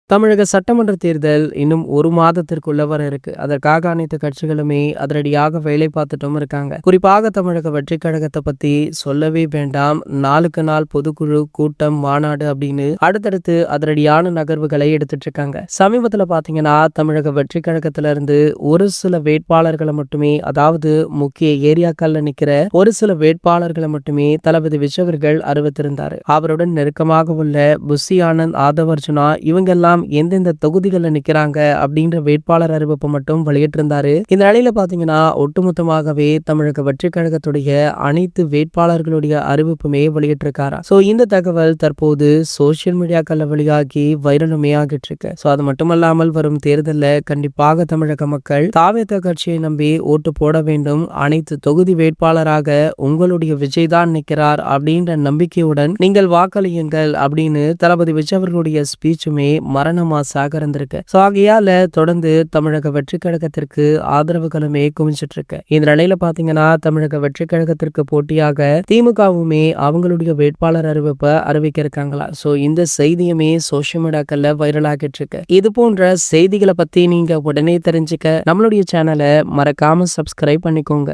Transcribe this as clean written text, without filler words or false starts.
தமிழக சட்டமன்ற தேர்தல் இன்னும் 1 மாதத்திற்குள்ள வர இருக்கு. அதற்காக அனைத்து கட்சிகளுமே அதிரடியாக வேலை பார்த்துட்டும் இருக்காங்க. குறிப்பாக தமிழக வெற்றிக் கழகத்தை பத்தி சொல்லவே வேண்டாம். நாளுக்கு நாள் பொதுக்குழு கூட்டம், மாநாடு அப்படின்னு அடுத்தடுத்து அதிரடியான நகர்வுகளை எடுத்துட்டு இருக்காங்க. சமீபத்துல பாத்தீங்கன்னா தமிழக வெற்றிக் கழகத்துல இருந்து ஒரு சில வேட்பாளர்களை மட்டுமே, அதாவது முக்கிய ஏரியாக்கள்ல நிக்கிற ஒரு சில வேட்பாளர்களை மட்டுமே தளபதி விஜய் அவர்கள் அறிவித்திருந்தாரு. அவருடன் நெருக்கமாக உள்ள புஷி ஆனந்த், ஆதவர்ஜுனா இவங்கெல்லாம் எந்தெந்த தொகுதிகளில் நிக்கிறாங்க அப்படின்ற வேட்பாளர் அறிவிப்பு மட்டும் வெளியிட்டிருந்தாரு. இந்த நிலையில பாத்தீங்கன்னா ஒட்டுமொத்தமாகவே தமிழக வெற்றிக் கழகத்துடைய அனைத்து வேட்பாளர்களுடைய அறிவிப்புமே வெளியிட்டிருக்காரா. சோ இந்த தகவல் தற்போது சோசியல் மீடியாக்கள்ல வெளியாகி வைரலுமே ஆகிட்டு இருக்கு. சோ அது மட்டுமல்லாமல் வரும் தேர்தலில் கண்டிப்பாக தமிழக மக்கள் தாவேக கட்சியை நம்பி ஓட்டு போட வேண்டும். அனைத்து தொகுதி வேட்பாளராக உங்களுடைய விஜய் தான் நிற்கிறார் அப்படின்ற நம்பிக்கையுடன் நீங்கள் வாக்களியுங்கள் அப்படின்னு தளபதி விஜய் அவர்களுடைய ஸ்பீச்சுமே மரணமா சாகர்ந்திருக்கு. சோ ஆகையால தொடர்ந்து தமிழக வெற்றிக் கழகத்திற்கு ஆதரவுகளுமே குவிஞ்சிட்டு இருக்கு. இந்த நிலையில பாத்தீங்கன்னா தமிழக வெற்றிக் கழகத்திற்கு போட்டியாக திமுகவுமே அவங்களுடைய வேட்பாளர் அறிவிப்பை அறிவிக்க இருக்காங்களா. சோ இந்த செய்தியுமே சோசியல் மீடியாக்கள்ல வைரல் ஆகிட்டு இருக்கு. இது போன்ற செய்திகளை பத்தி நீங்க உடனே தெரிஞ்சுக்க நம்மளுடைய சேனலை மறக்காம சப்ஸ்கிரைப் பண்ணிக்கோங்க.